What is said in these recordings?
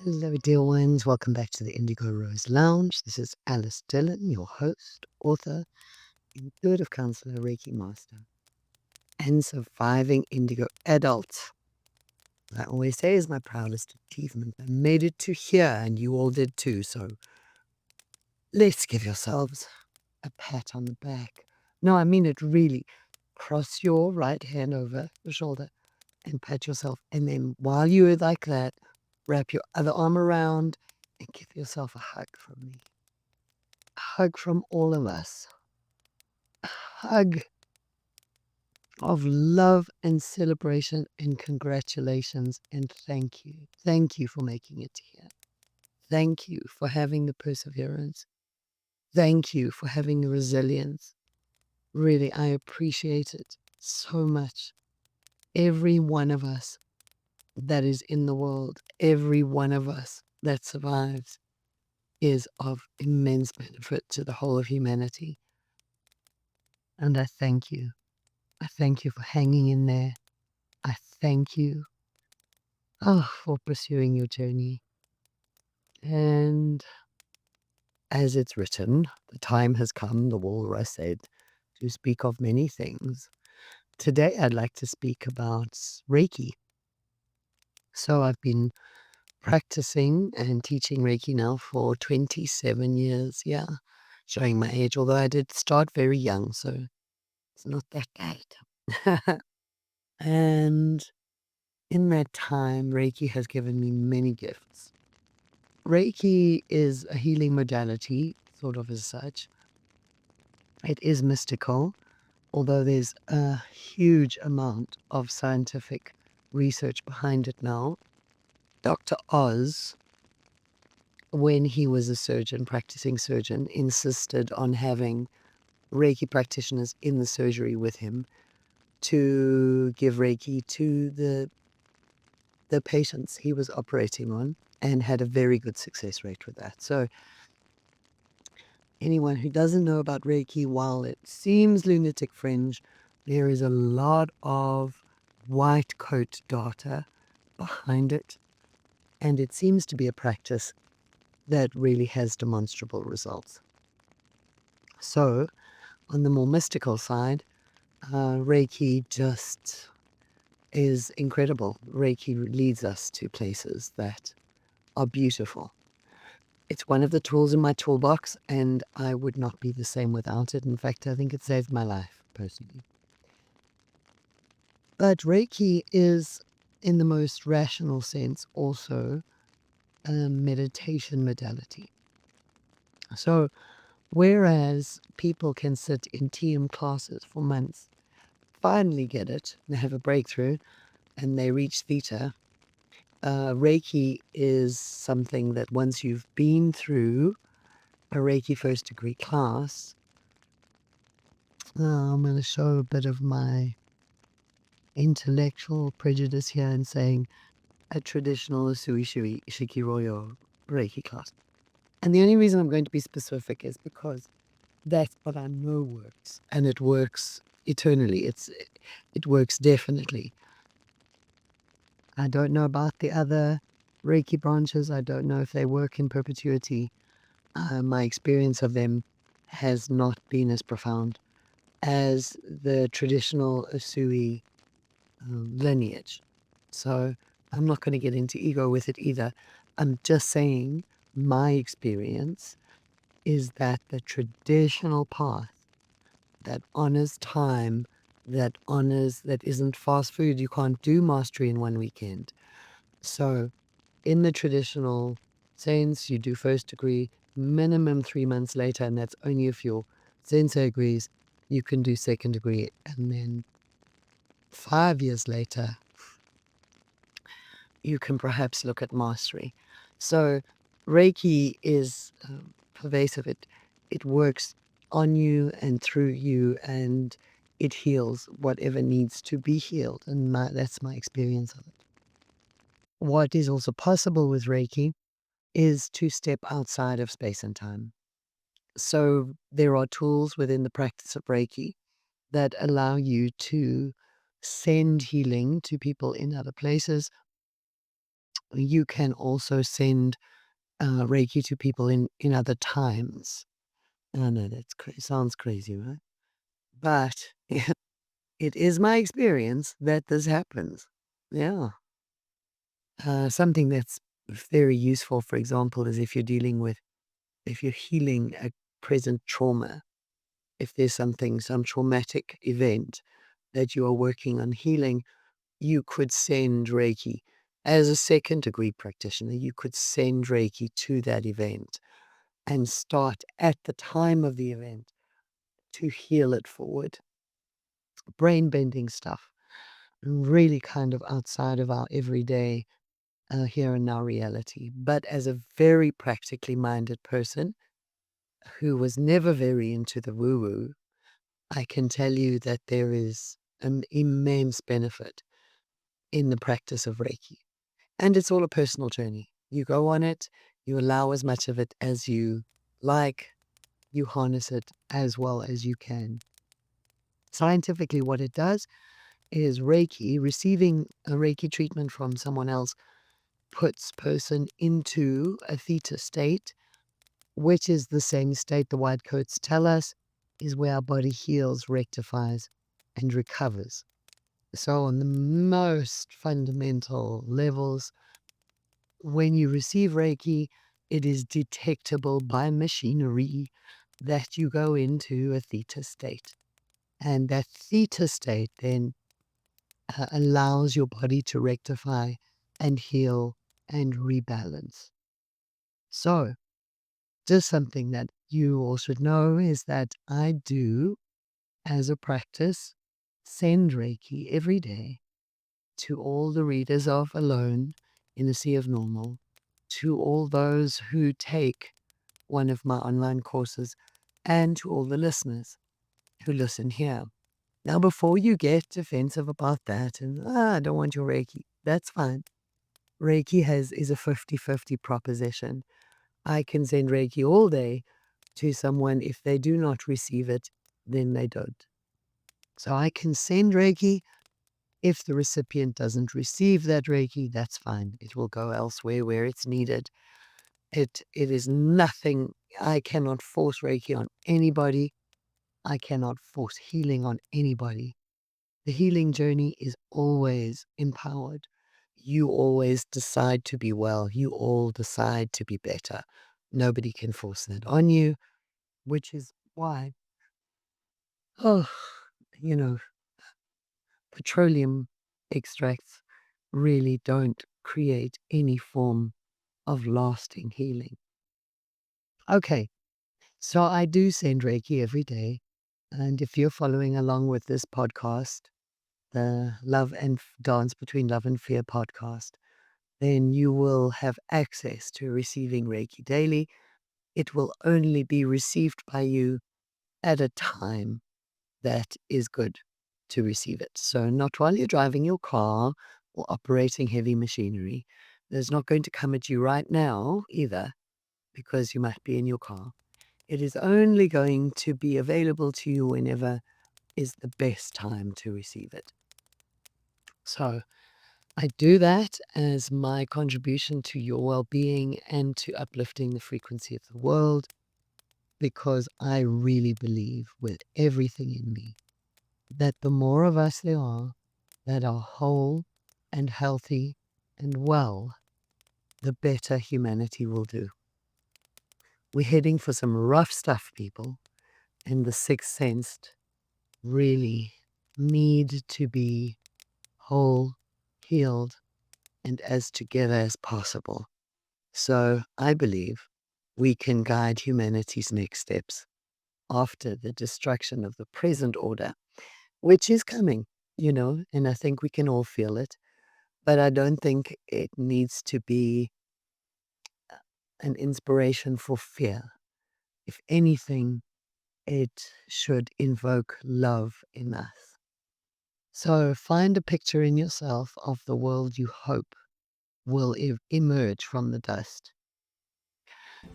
Hello, dear ones. Welcome back to the Indigo Rose Lounge. This is Alyce Dylan, your host, author, intuitive counselor, Reiki Master, and surviving Indigo Adult. I always say is my proudest achievement. I made it to here, and you all did too. So let's give yourselves a pat on the back. No, I mean it really. Cross your right hand over the shoulder and pat yourself. And then while you're like that, wrap your other arm around and give yourself a hug from me. A hug from all of us. A hug of love and celebration and congratulations and thank you. Thank you for making it here. Thank you for having the perseverance. Thank you for having the resilience. Really, I appreciate it so much. Every one of us that is in the world, every one of us that survives is of immense benefit to the whole of humanity. And I thank you. I thank you for hanging in there. I thank you for pursuing your journey. And as it's written, the time has come, the walrus said, to speak of many things. Today, I'd like to speak about Reiki. So I've been practicing and teaching Reiki now for 27 years. Yeah, showing my age, although I did start very young, so it's not that late. And in that time, Reiki has given me many gifts. Reiki is a healing modality, sort of as such. It is mystical, although there's a huge amount of scientific research behind it now. Dr. Oz, when he was a surgeon, practicing surgeon, insisted on having Reiki practitioners in the surgery with him to give Reiki to the patients he was operating on, and had a very good success rate with that. So anyone who doesn't know about Reiki, while it seems lunatic fringe, there is a lot of white coat data behind it, and it seems to be a practice that really has demonstrable results. So on the more mystical side, Reiki just is incredible. Reiki leads us to places that are beautiful. It's one of the tools in my toolbox, and I would not be the same without it. In fact, I think it saved my life, personally. But Reiki is, in the most rational sense, also a meditation modality. So, whereas people can sit in TM classes for months, finally get it, they have a breakthrough, and they reach theta, Reiki is something that once you've been through a Reiki first degree class, I'm going to show a bit of my intellectual prejudice here in saying a traditional Usui Shikiroyo Reiki class. And the only reason I'm going to be specific is because that's what I know works, and it works eternally. It works definitely. I don't know about the other Reiki branches. I don't know if they work in perpetuity. My experience of them has not been as profound as the traditional Usui lineage. So I'm not going to get into ego with it either. I'm just saying my experience is that the traditional path that honors time, that isn't fast food. You can't do mastery in one weekend. So in the traditional sense, you do first degree minimum 3 months later, and that's only if your sensei agrees. You can do second degree, and then 5 years later, you can perhaps look at mastery. So Reiki is pervasive. It works on you and through you, and it heals whatever needs to be healed. And that's my experience of it. What is also possible with Reiki is to step outside of space and time. So there are tools within the practice of Reiki that allow you to send healing to people in other places, you can also send Reiki to people in other times. I know that sounds crazy, right? But it is my experience that this happens. Yeah. Something that's very useful, for example, is if you're healing a present trauma, if there's some traumatic event that you are working on healing, you could send Reiki. As a second degree practitioner, you could send Reiki to that event and start at the time of the event to heal it forward. Brain bending stuff, really kind of outside of our everyday here and now reality. But as a very practically minded person who was never very into the woo woo, I can tell you that there is an immense benefit in the practice of Reiki. And it's all a personal journey. You go on it, you allow as much of it as you like, you harness it as well as you can. Scientifically, what it does is Reiki, receiving a Reiki treatment from someone else, puts person into a theta state, which is the same state the white coats tell us is where our body heals, rectifies, and recovers. So on the most fundamental levels, when you receive Reiki, it is detectable by machinery that you go into a theta state. And that theta state then allows your body to rectify and heal and rebalance. So, just something that you all should know is that I do, as a practice, send Reiki every day to all the readers of Alone in the Sea of Normal, to all those who take one of my online courses, and to all the listeners who listen here. Now, before you get defensive about that and, I don't want your Reiki, that's fine. Reiki is a 50-50 proposition. I can send Reiki all day to someone. If they do not receive it, then they don't. So I can send Reiki. If the recipient doesn't receive that Reiki, that's fine. It will go elsewhere where it's needed. It is nothing. I cannot force Reiki on anybody. I cannot force healing on anybody. The healing journey is always empowered. You always decide to be well. You all decide to be better. Nobody can force that on you, which is why, oh, you know, petroleum extracts really don't create any form of lasting healing. Okay, so I do send Reiki every day. And if you're following along with this podcast, the Love and Dance Between Love and Fear podcast, then you will have access to receiving Reiki daily. It will only be received by you at a time that is good to receive it. So not while you're driving your car or operating heavy machinery. There's not going to come at you right now either, because you might be in your car. It is only going to be available to you whenever is the best time to receive it. So I do that as my contribution to your well-being and to uplifting the frequency of the world, because I really believe with everything in me that the more of us there are that are whole and healthy and well, the better humanity will do. We're heading for some rough stuff, people, and the sixth sense really need to be whole, healed, and as together as possible. So I believe we can guide humanity's next steps after the destruction of the present order, which is coming, and I think we can all feel it. But I don't think it needs to be an inspiration for fear. If anything, it should invoke love in us. So find a picture in yourself of the world you hope will emerge from the dust.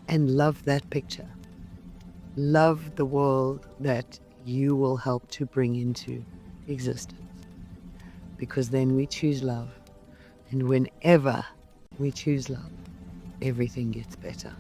And love that picture. Love the world that you will help to bring into existence. Because then we choose love. And whenever we choose love, everything gets better.